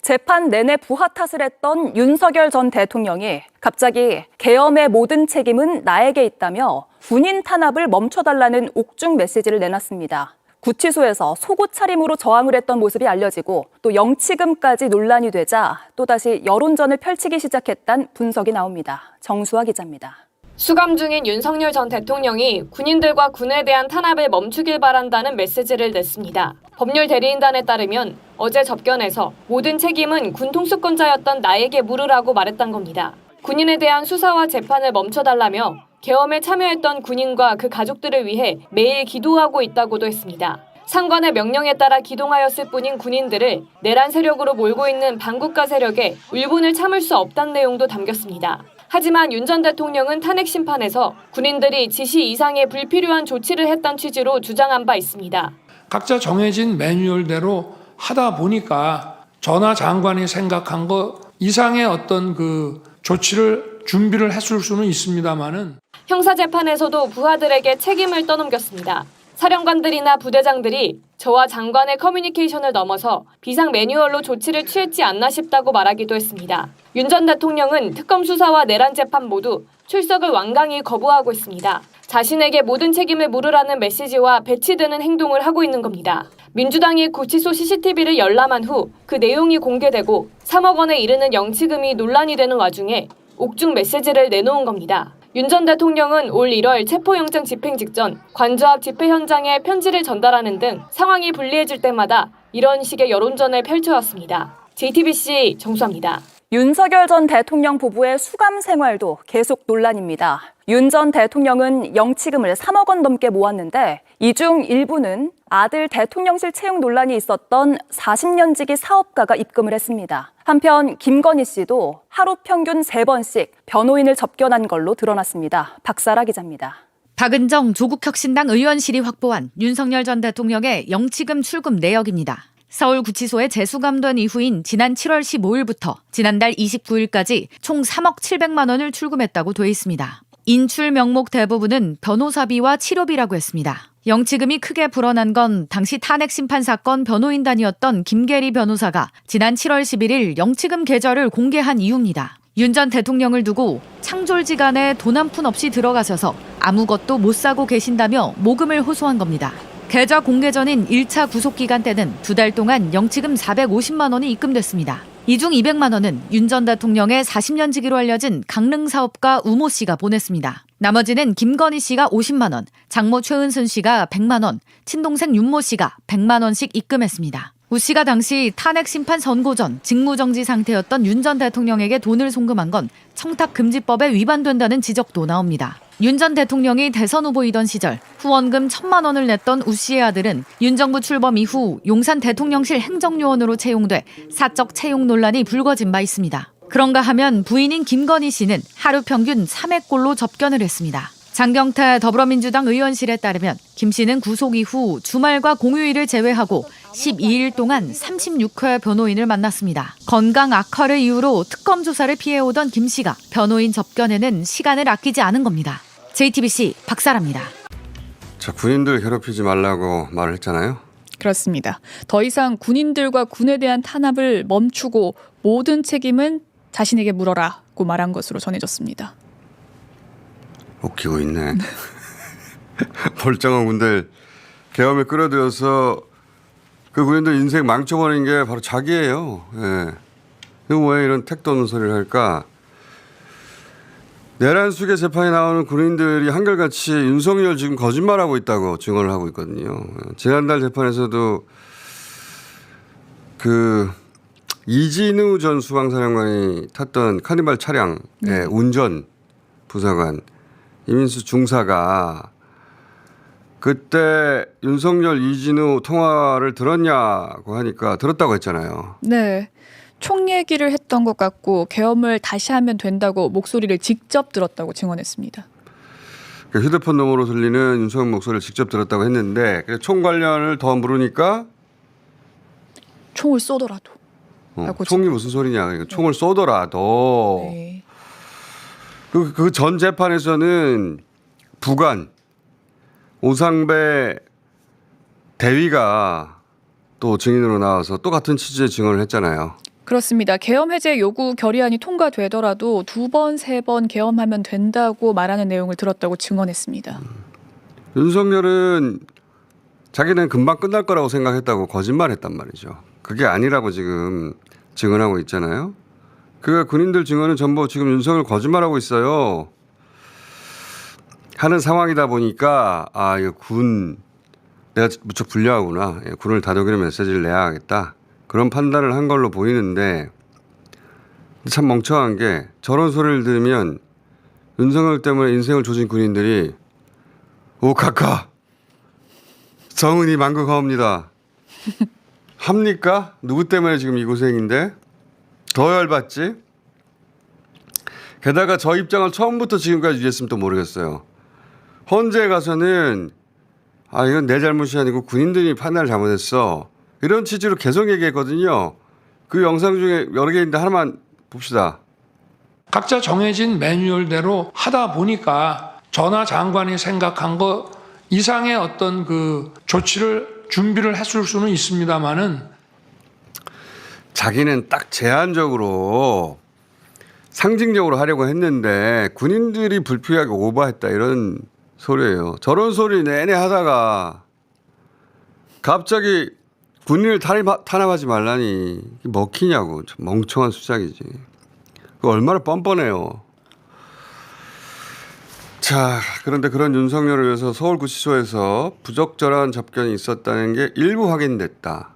재판 내내 부하 탓을 했던 윤석열 전 대통령이 갑자기 계엄의 모든 책임은 나에게 있다며 군인 탄압을 멈춰달라는 옥중 메시지를 내놨습니다. 구치소에서 속옷 차림으로 저항을 했던 모습이 알려지고 또 영치금까지 논란이 되자 또다시 여론전을 펼치기 시작했다는 분석이 나옵니다. 정수아 기자입니다. 수감 중인 윤석열 전 대통령이 군인들과 군에 대한 탄압을 멈추길 바란다는 메시지를 냈습니다. 법률 대리인단에 따르면 어제 접견에서 모든 책임은 군 통수권자였던 나에게 물으라고 말했던 겁니다. 군인에 대한 수사와 재판을 멈춰달라며 계엄에 참여했던 군인과 그 가족들을 위해 매일 기도하고 있다고도 했습니다. 상관의 명령에 따라 기동하였을 뿐인 군인들을 내란 세력으로 몰고 있는 반국가 세력에 울분을 참을 수 없다는 내용도 담겼습니다. 하지만 윤 전 대통령은 탄핵 심판에서 군인들이 지시 이상의 불필요한 조치를 했다는 취지로 주장한 바 있습니다. 각자 정해진 매뉴얼대로 하다 보니까 전하 장관이 생각한 것 이상의 어떤 조치를 준비를 했을 수는 있습니다만은 형사재판에서도 부하들에게 책임을 떠넘겼습니다. 사령관들이나 부대장들이 저와 장관의 커뮤니케이션을 넘어서 비상 매뉴얼로 조치를 취했지 않나 싶다고 말하기도 했습니다. 윤 전 대통령은 특검 수사와 내란 재판 모두 출석을 완강히 거부하고 있습니다. 자신에게 모든 책임을 물으라는 메시지와 배치되는 행동을 하고 있는 겁니다. 민주당이 구치소 CCTV를 열람한 후 그 내용이 공개되고 3억 원에 이르는 영치금이 논란이 되는 와중에 옥중 메시지를 내놓은 겁니다. 윤 전 대통령은 올 1월 체포영장 집행 직전 관저 앞 집회 현장에 편지를 전달하는 등 상황이 불리해질 때마다 이런 식의 여론전을 펼쳐왔습니다. JTBC 정수아입니다. 윤석열 전 대통령 부부의 수감 생활도 계속 논란입니다. 윤 전 대통령은 영치금을 3억 원 넘게 모았는데 이 중 일부는 아들 대통령실 채용 논란이 있었던 40년지기 사업가가 입금을 했습니다. 한편 김건희 씨도 하루 평균 3번씩 변호인을 접견한 걸로 드러났습니다. 박사라 기자입니다. 박은정 조국혁신당 의원실이 확보한 윤석열 전 대통령의 영치금 출금 내역입니다. 서울구치소에 재수감된 이후인 지난 7월 15일부터 지난달 29일까지 총 3억 700만 원을 출금했다고 돼 있습니다. 인출 명목 대부분은 변호사비와 치료비라고 했습니다. 영치금이 크게 불어난 건 당시 탄핵 심판 사건 변호인단이었던 김계리 변호사가 지난 7월 11일 영치금 계좌를 공개한 이유입니다. 윤 전 대통령을 두고 창졸지간에 돈 한 푼 없이 들어가셔서 아무것도 못 사고 계신다며 모금을 호소한 겁니다. 계좌 공개 전인 1차 구속기간 때는 2달 동안 영치금 450만 원이 입금됐습니다. 이 중 200만 원은 윤 전 대통령의 40년지기로 알려진 강릉 사업가 우모 씨가 보냈습니다. 나머지는 김건희 씨가 50만 원, 장모 최은순 씨가 100만 원, 친동생 윤모 씨가 100만 원씩 입금했습니다. 우 씨가 당시 탄핵 심판 선고 전 직무정지 상태였던 윤 전 대통령에게 돈을 송금한 건 청탁금지법에 위반된다는 지적도 나옵니다. 윤 전 대통령이 대선 후보이던 시절 후원금 1,000만 원을 냈던 우 씨의 아들은 윤 정부 출범 이후 용산 대통령실 행정요원으로 채용돼 사적 채용 논란이 불거진 바 있습니다. 그런가 하면 부인인 김건희 씨는 하루 평균 3회꼴로 접견을 했습니다. 장경태 더불어민주당 의원실에 따르면 김 씨는 구속 이후 주말과 공휴일을 제외하고 12일 동안 36회 변호인을 만났습니다. 건강 악화를 이유로 특검 조사를 피해오던 김 씨가 변호인 접견에는 시간을 아끼지 않은 겁니다. JTBC 박사라입니다. 자, 군인들 괴롭히지 말라고 말을 했잖아요. 그렇습니다. 더 이상 군인들과 군에 대한 탄압을 멈추고 모든 책임은 자신에게 물어라고 말한 것으로 전해졌습니다. 웃기고 있네. 멀쩡한 군들 계엄에 끌어들여서 그 군인들 인생 망쳐버린 게 바로 자기예요. 예. 왜 이런 택도 없는 소리를 할까? 내란 수계 재판에 나오는 군인들이 한결같이 윤석열 지금 거짓말하고 있다고 증언을 하고 있거든요. 지난달 재판에서도 이진우 전 수방사령관이 탔던 카니발 차량의 운전 부사관 이민수 중사가 그때 윤석열 이진우 통화를 들었냐고 하니까 들었다고 했잖아요. 네. 총 얘기를 했던 것 같고 계엄을 다시 하면 된다고 목소리를 직접 들었다고 증언했습니다. 휴대폰 너머로 들리는 윤석열 목소리를 직접 들었다고 했는데 총 관련을 더 물으니까 총을 쏘더라도. 총이 무슨 소리냐. 총을 쏘더라도. 네. 그 전 재판에서는 부관 오상배 대위가 또 증인으로 나와서 또 같은 취지의 증언을 했잖아요. 그렇습니다. 계엄 해제 요구 결의안이 통과되더라도 2번, 3번 계엄하면 된다고 말하는 내용을 들었다고 증언했습니다. 윤석열은 자기는 금방 끝날 거라고 생각했다고 거짓말했단 말이죠. 그게 아니라고 지금 증언하고 있잖아요. 그 군인들 증언은 전부 지금 윤석열 거짓말하고 있어요. 하는 상황이다 보니까 이거 군 내가 무척 불리하구나. 군을 다독이는 메시지를 내야겠다. 그런 판단을 한 걸로 보이는데 참 멍청한 게 저런 소리를 들으면 윤석열 때문에 인생을 조진 군인들이 오카카 정은이 만극하옵니다. 합니까? 누구 때문에 지금 이 고생인데? 더 열받지? 게다가 저 입장을 처음부터 지금까지 유지했으면 또 모르겠어요. 헌재에 가서는 이건 내 잘못이 아니고 군인들이 판단을 잘못했어. 이런 취지로 계속 얘기했거든요. 그 영상 중에 여러 개 있는데 하나만 봅시다. 각자 정해진 매뉴얼대로 하다 보니까 전하 장관이 생각한 것 이상의 어떤 그 조치를 준비를 했을 수는 있습니다만은 자기는 딱 제한적으로 상징적으로 하려고 했는데 군인들이 불필요하게 오버했다 이런 소리예요. 저런 소리 내내 하다가 갑자기 군인을 탄압하지 말라니 먹히냐고. 좀 멍청한 수작이지. 그거 얼마나 뻔뻔해요. 자, 그런데 그런 윤석열을 위해서 서울구치소에서 부적절한 접견이 있었다는 게 일부 확인됐다.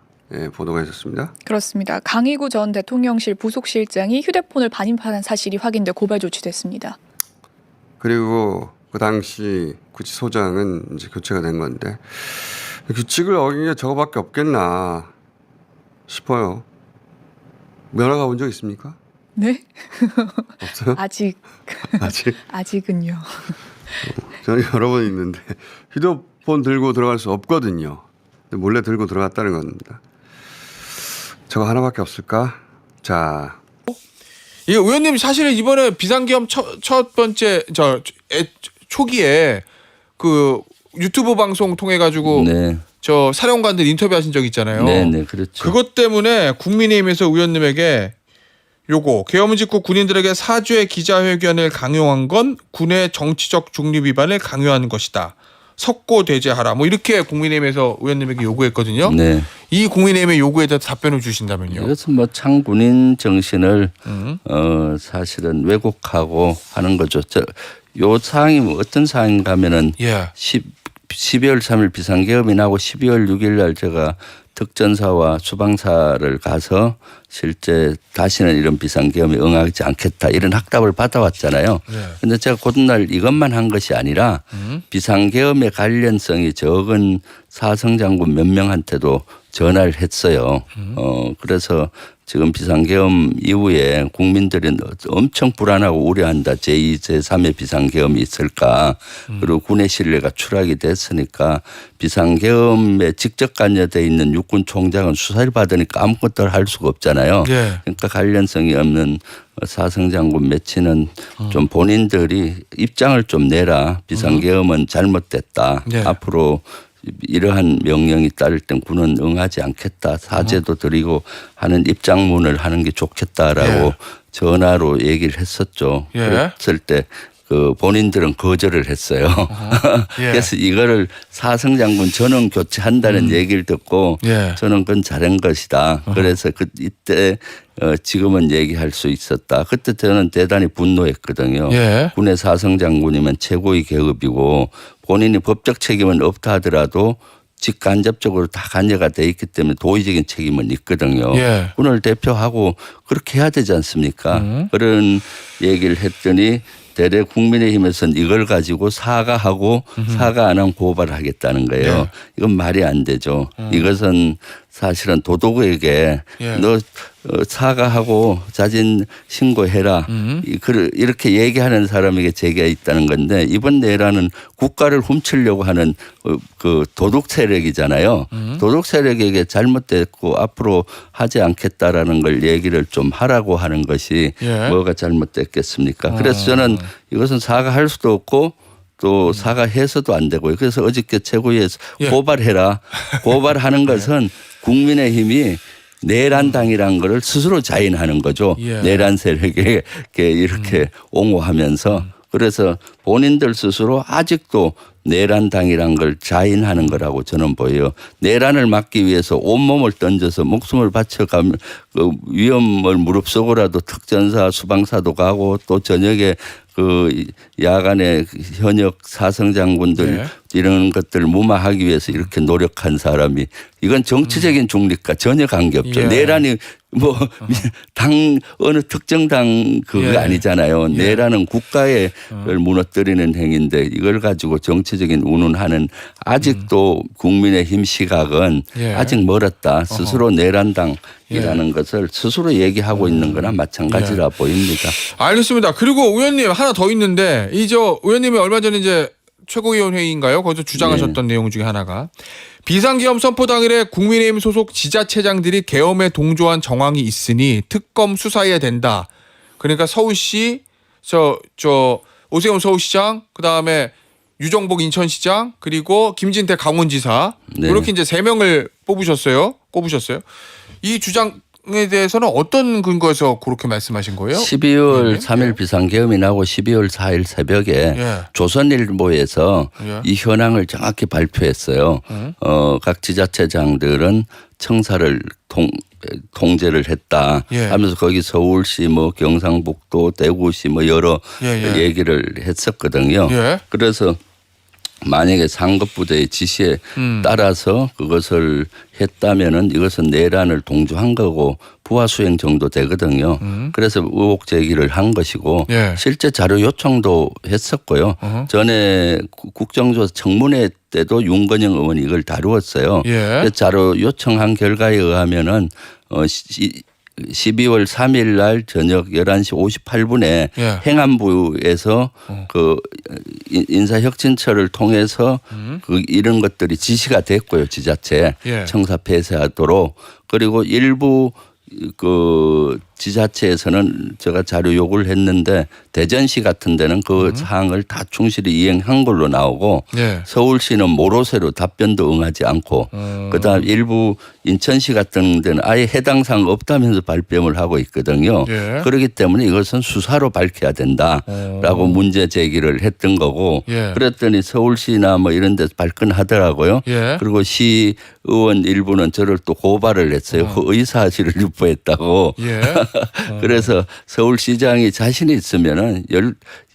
보도가 있었습니다. 그렇습니다. 강희구 전 대통령실 부속실장이 휴대폰을 반입한 사실이 확인돼 고발 조치됐습니다. 그리고 그 당시 구치소장은 이제 교체가 된 건데 규칙을 어긴 게 저거밖에 없겠나 싶어요. 면허가 본 적 있습니까? 네? 없어요? 아직 아직? 아직은요. 저는 여러 번 있는데 휴대폰 들고 들어갈 수 없거든요. 근데 몰래 들고 들어갔다는 겁니다. 저거 하나밖에 없을까? 자, 이 의원님 사실은 이번에 비상계엄 첫 번째 초기에 그 유튜브 방송 통해 가지고 네. 저 사령관들 인터뷰하신 적 있잖아요. 네, 그렇죠. 그것 때문에 국민의힘에서 의원님에게 요거 계엄 직후 군인들에게 사죄 기자회견을 강요한 건 군의 정치적 중립 위반을 강요하는 것이다. 석고 대제하라. 뭐 이렇게 국민의힘에서 의원님에게 요구했거든요. 네. 이 국민의힘의 요구에 대해서 답변을 주신다면요. 이것은 뭐 창군인 정신을 사실은 왜곡하고 하는 거죠. 요 사항이 뭐 어떤 사항인가 하면은 예. 12월 3일 비상계엄이 나고 12월 6일 날 제가 특전사와 수방사를 가서 실제 다시는 이런 비상계엄에 응하지 않겠다 이런 확답을 받아왔잖아요. 그런데 네. 제가 그날 이것만 한 것이 아니라 비상계엄의 관련성이 적은 사성장군 몇 명한테도 전화를 했어요. 그래서 지금 비상계엄 이후에 국민들이 엄청 불안하고 우려한다. 제2, 제3의 비상계엄이 있을까. 그리고 군의 신뢰가 추락이 됐으니까 비상계엄에 직접 관여되어 있는 육군 총장은 수사를 받으니까 아무것도 할 수가 없잖아요. 예. 그러니까 관련성이 없는 사성장군 매치는 좀 본인들이 입장을 좀 내라. 비상계엄은 잘못됐다. 네. 앞으로 이러한 명령이 따를 땐 군은 응하지 않겠다. 사죄도 드리고 하는 입장문을 하는 게 좋겠다라고 예. 전화로 얘기를 했었죠. 예. 그랬을 때 그 본인들은 거절을 했어요. 예. 그래서 이거를 사성장군 전원 교체한다는 얘기를 듣고 예. 저는 그건 잘한 것이다. 그래서 이때 지금은 얘기할 수 있었다. 그때 저는 대단히 분노했거든요. 예. 군의 사성장군이면 최고의 계급이고 본인이 법적 책임은 없다 하더라도 직간접적으로 다 관여가 돼 있기 때문에 도의적인 책임은 있거든요. 예. 군을 대표하고 그렇게 해야 되지 않습니까? 그런 얘기를 했더니 대래 국민의힘에서는 이걸 가지고 사과하고 사과 안 하면 고발하겠다는 거예요. 네. 이건 말이 안 되죠. 이것은 사실은 도덕에게 예. 너 사과하고 자진 신고해라. 이렇게 얘기하는 사람에게 제기가 있다는 건데 이번 내란은 국가를 훔치려고 하는 그 도둑 세력이잖아요. 도둑 세력에게 잘못됐고 앞으로 하지 않겠다라는 걸 얘기를 좀 하라고 하는 것이 예. 뭐가 잘못됐겠습니까? 그래서 저는 이것은 사과할 수도 없고 또 사과해서도 안 되고요. 그래서 어저께 최고위에서 예. 고발해라. 고발하는 것은 국민의힘이 내란당이라는 거를 스스로 자인하는 거죠. 예. 내란 세력에 이렇게 옹호하면서 그래서 본인들 스스로 아직도 내란당이란 걸 자인하는 거라고 저는 보여요. 내란을 막기 위해서 온몸을 던져서 목숨을 바쳐가면 그 위험을 무릅쓰고라도 특전사 수방사도 가고 또 저녁에 그 야간에 현역 사성 장군들 네. 이런 것들을 무마하기 위해서 이렇게 노력한 사람이 이건 정치적인 중립과 전혀 관계없죠. 예. 내란이 뭐 당 어느 특정 당 그거 예. 아니잖아요. 예. 내란은 국가를 무너뜨리는 행위인데 이걸 가지고 정치적인 운운하는 아직도 국민의힘 시각은 예. 아직 멀었다. 스스로 내란당이라는 것을 스스로 얘기하고 있는 거나 마찬가지라 보입니다. 알겠습니다. 그리고 의원님 하나 더 있는데 의원님이 얼마 전에 이제 최고위원 회의인가요? 거기서 주장하셨던 내용 중에 하나가 비상계엄 선포 당일에 국민의힘 소속 지자체장들이 계엄에 동조한 정황이 있으니 특검 수사해야 된다. 그러니까 서울시 오세훈 서울시장 그다음에 유정복 인천시장 그리고 김진태 강원지사 네. 이렇게 이제 3명을 꼽으셨어요. 이 주장에 대해서는 어떤 근거에서 그렇게 말씀하신 거예요? 12월 네. 3일 비상계엄이 나고 12월 4일 새벽에 예. 조선일보에서 예. 이 현황을 정확히 발표했어요. 각 지자체장들은 청사를 통제를 했다 예. 하면서 거기 서울시 뭐 경상북도 대구시 뭐 여러 예. 얘기를 했었거든요. 예. 그래서 만약에 상급부대의 지시에 따라서 그것을 했다면은 이것은 내란을 동조한 거고 부하 수행 정도 되거든요. 그래서 의혹 제기를 한 것이고 예. 실제 자료 요청도 했었고요. 전에 국정조사 청문회 때도 윤건영 의원이 이걸 다루었어요. 예. 자료 요청한 결과에 의하면은 12월 3일 날 저녁 11시 58분에 예. 행안부에서 그 인사혁신처를 통해서 그 이런 것들이 지시가 됐고요. 지자체 예. 청사 폐쇄하도록 그리고 일부 그 지자체에서는 제가 자료 요구를 했는데 대전시 같은 데는 그 사항을 다 충실히 이행한 걸로 나오고 예. 서울시는 모로쇠로 답변도 응하지 않고 그다음 일부 인천시 같은 데는 아예 해당 사항 없다면서 발뺌을 하고 있거든요. 예. 그렇기 때문에 이것은 수사로 밝혀야 된다라고 문제 제기를 했던 거고 예. 그랬더니 서울시나 뭐 이런 데서 발끈하더라고요. 예. 그리고 시의원 일부는 저를 또 고발을 했어요. 그 의사실을 유포했다고. 예. 그래서 서울시장이 자신이 있으면은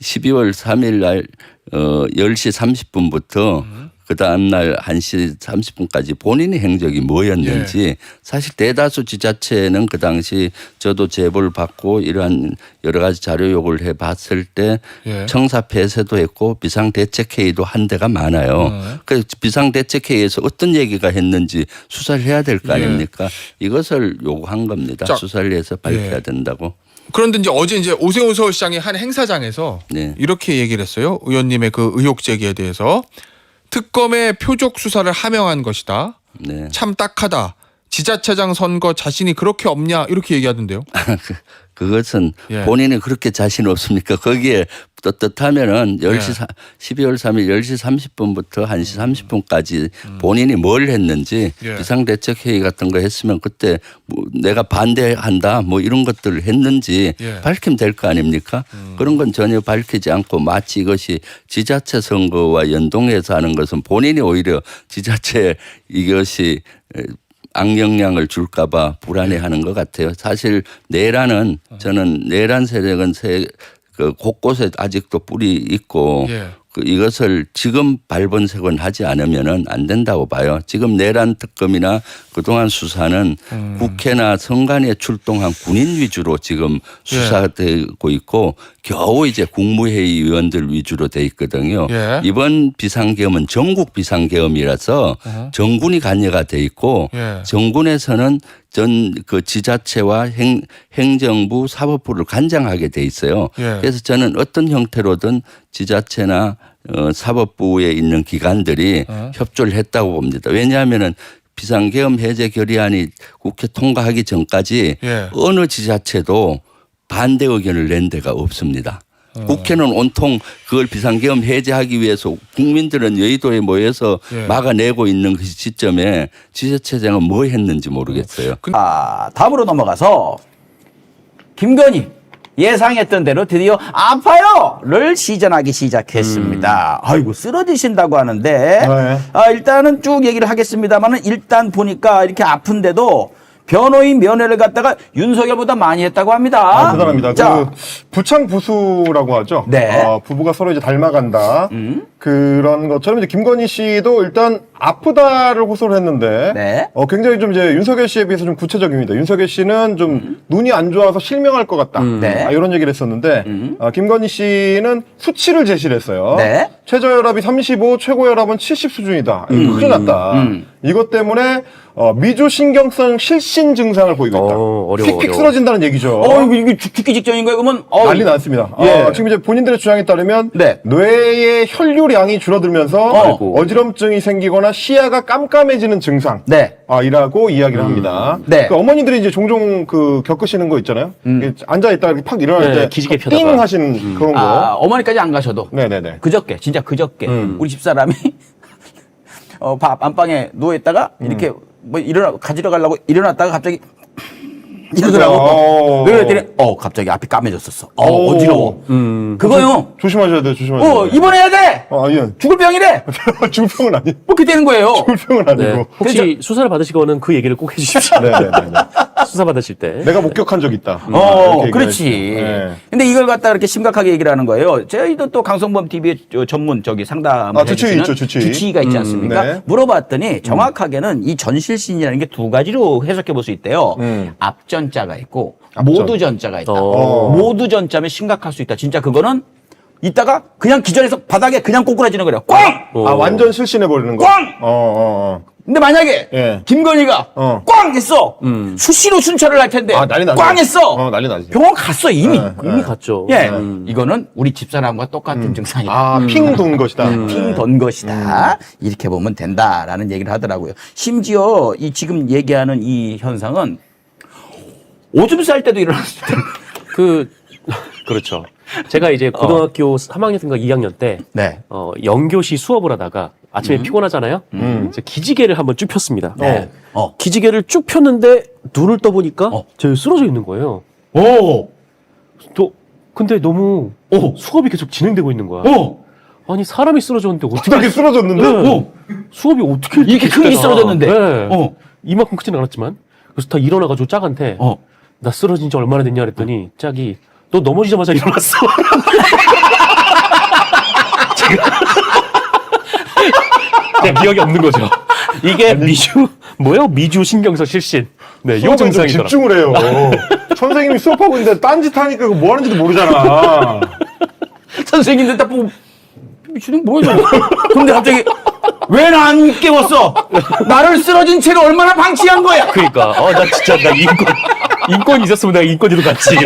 12월 3일 날 10시 30분부터 그 다음날 1시 30분까지 본인의 행적이 뭐였는지 사실 대다수 지자체는 그 당시 저도 제보를 받고 이러한 여러 가지 자료 요구를 해봤을 때 예. 청사 폐쇄도 했고 비상대책회의도 한 데가 많아요. 그래서 비상대책회의에서 어떤 얘기가 했는지 수사를 해야 될 거 아닙니까? 이것을 요구한 겁니다. 자, 수사를 해서 밝혀야 예. 된다고. 그런데 이제 어제 오세훈 서울시장이 한 행사장에서 네. 이렇게 얘기를 했어요. 의원님의 그 의혹 제기에 대해서 특검의 표적 수사를 하명한 것이다. 네. 참 딱하다. 지자체장 선거 자신이 그렇게 없냐 이렇게 얘기하던데요. 그것은 예. 본인이 그렇게 자신 없습니까? 거기에 떳떳하면은 10시 12월 3일 10시 30분부터 1시 30분까지 본인이 뭘 했는지 예. 비상대책회의 같은 거 했으면 그때 뭐 내가 반대한다 뭐 이런 것들을 했는지 예. 밝히면 될 거 아닙니까? 그런 건 전혀 밝히지 않고 마치 이것이 지자체 선거와 연동해서 하는 것은 본인이 오히려 지자체 이것이 악영향을 줄까봐 불안해하는 것 같아요. 사실 내란은 저는 내란 세력은 그 곳곳에 아직도 뿔이 있고 예. 이것을 지금 발본색원 하지 않으면은 안 된다고 봐요. 지금 내란 특검이나 그동안 수사는 국회나 선관위에 출동한 군인 위주로 지금 수사되고 있고 겨우 이제 국무회의 위원들 위주로 돼 있거든요. 예. 이번 비상계엄은 전국 비상계엄이라서 정군이 관여가 돼 있고 예. 정군에서는 전 그 지자체와 행정부 사법부를 관장하게 돼 있어요. 예. 그래서 저는 어떤 형태로든 지자체나 사법부에 있는 기관들이 협조를 했다고 봅니다. 왜냐하면은 비상계엄 해제 결의안이 국회 통과하기 전까지 예. 어느 지자체도 반대 의견을 낸 데가 없습니다. 국회는 온통 그걸 비상계엄 해제하기 위해서 국민들은 여의도에 모여서 예. 막아내고 있는 그 시점에 지자체장은 뭐 했는지 모르겠어요. 다음으로 넘어가서 김건희 예상했던 대로 드디어 아파요를 시전하기 시작했습니다. 아이고 쓰러지신다고 하는데 일단은 쭉 얘기를 하겠습니다만은 일단 보니까 이렇게 아픈데도 변호인 면회를 갖다가 윤석열보다 많이 했다고 합니다. 대단합니다. 자, 그 부창 부수라고 하죠. 네. 부부가 서로 이제 닮아간다. 그런 것처럼 이제 김건희 씨도 일단 아프다를 호소를 했는데 네. 굉장히 좀 이제 윤석열 씨에 비해서 좀 구체적입니다. 윤석열 씨는 좀 눈이 안 좋아서 실명할 것 같다. 네. 이런 얘기를 했었는데 김건희 씨는 수치를 제시를 했어요. 네. 최저혈압이 35, 최고혈압은 70 수준이다. 큰일 났다. 이것 때문에 미주 신경성 실신 증상을 보이고 있다. 어려워, 휙휙 어려워. 쓰러진다는 얘기죠. 이게 죽기 직전인 거예요? 그러면 난리 났습니다. 예. 지금 이제 본인들의 주장에 따르면 네. 뇌의 혈류량이 줄어들면서 어지럼증이 생기거나 시야가 깜깜해지는 증상. 네. 이라고 이야기를 합니다. 네. 그 어머니들이 이제 종종 겪으시는 거 있잖아요. 앉아 있다가 이렇게 팍 일어날 네, 때 기지개 띵 펴다가. 하시는 그런 거. 어머니까지 안 가셔도 네네네. 그저께 진짜 그저께 우리 집사람이 밥 안방에 누워 있다가 이렇게 뭐 가지러 가려고 일어났다가 갑자기 이러더라고. 왜 그랬더니 갑자기 앞이 까매졌었어. 어지러워. 그거요. 조심하셔야 돼요. 조심하셔야 돼요. 입원해야 돼. 예. 죽을 병이래. 죽을 병은 아니. 뭐 그렇게 되는 거예요. 죽을 병은 아니고. 네. 혹시 수사를 받으시거는 그 얘기를 꼭 해주십시오. 네네네. 수사 받으실 때. 내가 목격한 적 있다. 이렇게 그렇지. 얘기하시죠. 네. 근데 이걸 갖다 이렇게 심각하게 얘기를 하는 거예요. 저희도 또 강성범 TV의 전문 상담 주치의 있죠, 주치의. 주치의가 있지 않습니까? 네. 물어봤더니 정확하게는 이 전실신이라는 게 두 가지로 해석해 볼 수 있대요. 앞전자가 있고 모두전자가 있다. 모두전자면 심각할 수 있다. 진짜 그거는 이따가 그냥 기절해서 바닥에 그냥 꼬꾸라지는 거래요. 꽝! 완전 실신해 버리는 거. 꽝! 근데 만약에 예. 김건희가 꽝 했어. 수시로 순찰을 할 텐데 난리 나죠. 꽝 했어. 난리 나지. 병원 갔어 이미. 이미 갔죠. 예, 이거는 우리 집사람과 똑같은 증상이다. 핑 돈 것이다. 핑 돈 것이다. 이렇게 보면 된다라는 얘기를 하더라고요. 심지어 이 지금 얘기하는 이 현상은 오줌 쌀 때도 일어날 수 있다. 그렇죠. 제가 이제 고등학교 3학년인가 2학년 때 네. 영교시 수업을 하다가 아침에 피곤하잖아요. 이제 기지개를 한번 쭉 폈습니다. 네. 기지개를 쭉 폈는데 눈을 떠보니까 저기 쓰러져 있는 거예요. 근데 너무 수업이 계속 진행되고 있는 거야. 아니 사람이 쓰러졌는데 어떻게 바닥에 쓰러졌는데? 수업이 어떻게 이렇게 큰 게 쓰러졌는데? 네. 이만큼 크진 않았지만 그래서 다 일어나가지고 짝한테 나 쓰러진 지 얼마나 됐냐 그랬더니 짝이 너 넘어지자마자 일어났어. 제가 기억이 없는 거죠. 이게 미주 신경성 실신. 네, 요 수업에 좀 증상이더라. 집중을 해요. 선생님이 수업하고 있는데 딴짓 하니까 그거 뭐 하는지도 모르잖아. 선생님들 딱 보고 미친놈 뭐야 저거. 근데 갑자기 왜 나 안 깨웠어? 나를 쓰러진 채로 얼마나 방치한 거야? 그러니까 나 진짜 나 인권이 있었으면 내가 인권이도 같이.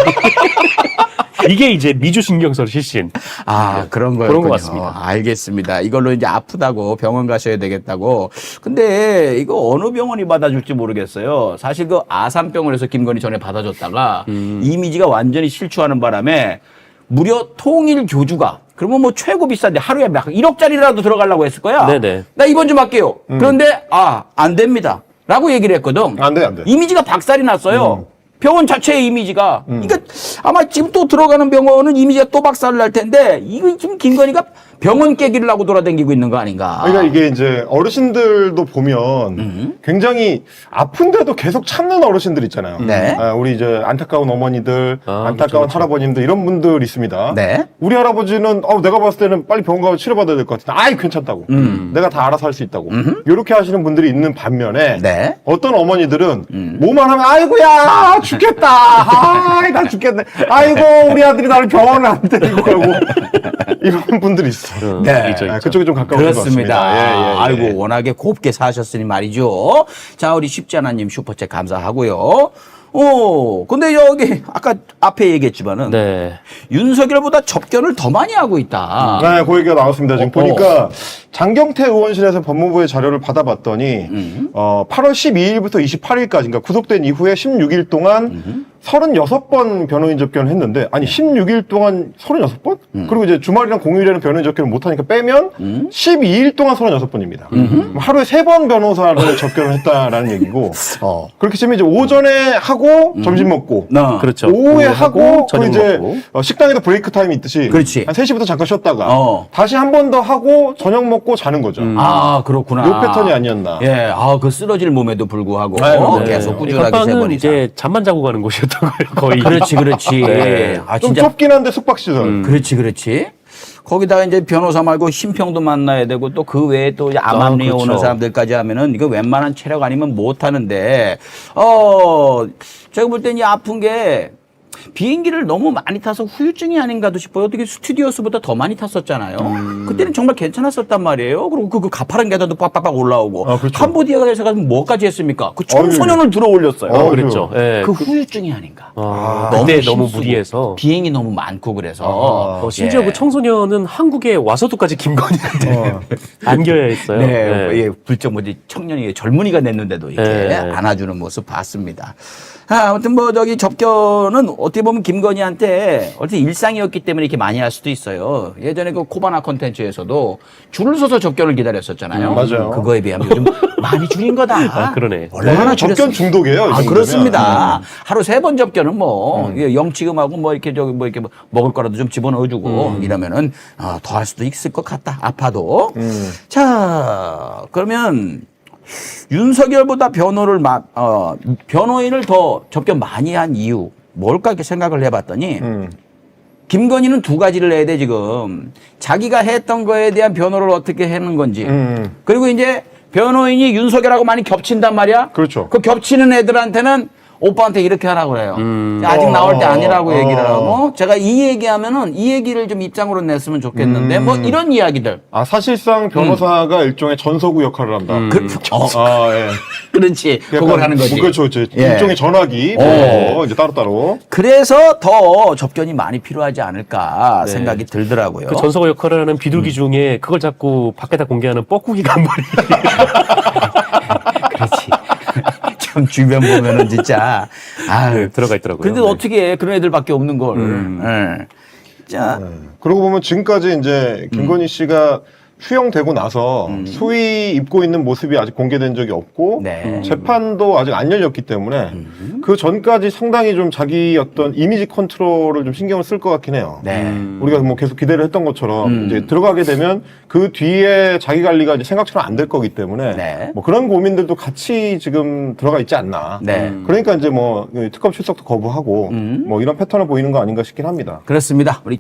이게 이제 미주신경성 실신. 그런 거였군요. 그런 것 같습니다. 알겠습니다. 이걸로 이제 아프다고 병원 가셔야 되겠다고. 근데 이거 어느 병원이 받아줄지 모르겠어요. 사실 그 아산병원에서 김건희 전에 받아줬다가 이미지가 완전히 실추하는 바람에 무려 통일 교주가 그러면 뭐 최고 비싼데 하루에 막 1억짜리라도 들어가려고 했을 거야. 네네. 나 이번 좀 할게요. 그런데 안 됩니다. 라고 얘기를 했거든. 안 돼. 이미지가 박살이 났어요. 병원 자체의 이미지가. 그러니까 아마 지금 또 들어가는 병원은 이미지가 또 박살을 날 텐데 이거 지금 김건희가 병원 깨기를 하고 돌아다니고 있는 거 아닌가. 그러니까 이게 이제 어르신들도 보면 굉장히 아픈데도 계속 참는 어르신들 있잖아요. 네. 우리 이제 안타까운 어머니들, 안타까운 그렇죠. 할아버님들 이런 분들 있습니다. 네. 우리 할아버지는 내가 봤을 때는 빨리 병원 가서 치료받아야 될 것 같은데 아이 괜찮다고. 내가 다 알아서 할 수 있다고. 이렇게 하시는 분들이 있는 반면에 네. 어떤 어머니들은 뭐만 하면 아이고야 죽겠다. 아이 나 죽겠네. 아이고 우리 아들이 나를 병원을 안 데리고 가고 이런 분들이 있어요. 네. 있죠. 그쪽이 좀 가까운 것 그렇습니다. 같습니다. 예. 아이고 워낙에 곱게 사셨으니 말이죠. 자 우리 쉽지 않아님 슈퍼챗 감사하고요. 근데 여기 아까 앞에 얘기했지만은 네. 윤석열보다 접견을 더 많이 하고 있다. 네, 그 얘기가 나왔습니다. 지금 보니까 장경태 의원실에서 법무부의 자료를 받아봤더니 8월 12일부터 28일까지, 그러니까 구속된 이후에 16일 동안 36번 변호인 접견을 했는데 아니 16일 동안 36번? 그리고 이제 주말이랑 공휴일에는 변호인 접견을 못 하니까 빼면 12일 동안 36번입니다. 하루에 3번 변호사를 접견을 했다라는 얘기고 그렇게 치면 이제 오전에 하고 점심 먹고 그렇죠. 오후에 하고 저녁 이제 먹고. 식당에도 브레이크 타임이 있듯이 그렇지. 한 3시부터 잠깐 쉬었다가 다시 한 번 더 하고 저녁 먹고 자는 거죠. 아, 그렇구나. 요 패턴이 아니었나. 예, 그 쓰러질 몸에도 불구하고 네. 계속 꾸준하게 세 건빵은 번 이상. 이제 잠만 자고 가는 곳이었던 거예요, 거의. 그렇지. 네. 아, 좀 진짜. 좁긴 한데 숙박시설. 그렇지. 거기다가 이제 변호사 말고 심평도 만나야 되고 또 그 외에 또 암암리에 그렇죠. 오는 사람들까지 하면은 이거 웬만한 체력 아니면 못 하는데, 제가 볼 땐 이 아픈 게 비행기를 너무 많이 타서 후유증이 아닌가도 싶어요. 어떻게 스튜디오스보다 더 많이 탔었잖아요. 그때는 정말 괜찮았었단 말이에요. 그리고 그 가파른 계단도 빡빡빡 올라오고. 그렇죠. 캄보디아에서 가서 뭐까지 했습니까? 그 청소년을 들어 올렸어요. 그랬죠. 예. 그 후유증이 아닌가. 그때 너무 힘쓰고 무리해서. 비행이 너무 많고 그래서. 심지어 그 청소년은 한국에 와서도까지 김건희한테 안겨야 했어요. 네, 예. 예, 불쩍 뭐지 청년이 젊은이가 냈는데도 이렇게 네. 안아주는 모습 봤습니다. 아무튼 뭐 저기 접견은 어떻게 보면 김건희한테 어떻게 일상이었기 때문에 이렇게 많이 할 수도 있어요. 예전에 그 코바나 콘텐츠에서도 줄을 서서 접견을 기다렸었잖아요. 맞아요. 그거에 비하면 요즘 많이 줄인 거다. 그러네. 얼마나 줄였습니까? 접견 중독이에요. 이 정도면. 그렇습니다. 하루 3번 접견은 뭐 영치금하고 뭐 이렇게 저기 뭐 이렇게 뭐 먹을 거라도 좀 집어넣어주고 이러면은 더 할 수도 있을 것 같다. 아파도. 자, 그러면 윤석열보다 변호인을 더 접견 많이 한 이유 뭘까 이렇게 생각을 해봤더니 김건희는 2가지를 해야 돼 지금. 자기가 했던 거에 대한 변호를 어떻게 하는 건지. 그리고 이제 변호인이 윤석열하고 많이 겹친단 말이야. 그렇죠. 그 겹치는 애들한테는 오빠한테 이렇게 하라고 그래요. 아직 나올 때 아니라고 얘기를 하고 제가 이 얘기하면은 이 얘기를 좀 입장으로 냈으면 좋겠는데 뭐 이런 이야기들. 사실상 변호사가 일종의 전서구 역할을 한다. 예. 그렇지. 그걸 하는 거지. 그렇죠. 예. 일종의 전화기. 이제 따로따로. 그래서 더 접견이 많이 필요하지 않을까 생각이 들더라고요. 그 전서가 역할을 하는 비둘기 중에 그걸 자꾸 밖에다 공개하는 뻐꾸기가 한 마리. 그렇지. 참 주변 보면은 진짜 들어가 있더라고요. 근데 네. 어떻게 해? 그런 애들밖에 없는 걸. 예. 자, 그러고 보면 지금까지 이제 김건희 씨가 수용되고 나서 수의 입고 있는 모습이 아직 공개된 적이 없고 네. 재판도 아직 안 열렸기 때문에 그 전까지 상당히 좀 자기 어떤 이미지 컨트롤을 좀 신경을 쓸 것 같긴 해요. 네. 우리가 뭐 계속 기대를 했던 것처럼 이제 들어가게 되면 그 뒤에 자기 관리가 이제 생각처럼 안 될 거기 때문에 네. 뭐 그런 고민들도 같이 지금 들어가 있지 않나. 네. 그러니까 이제 뭐 특검 출석도 거부하고 뭐 이런 패턴을 보이는 거 아닌가 싶긴 합니다. 그렇습니다. 우리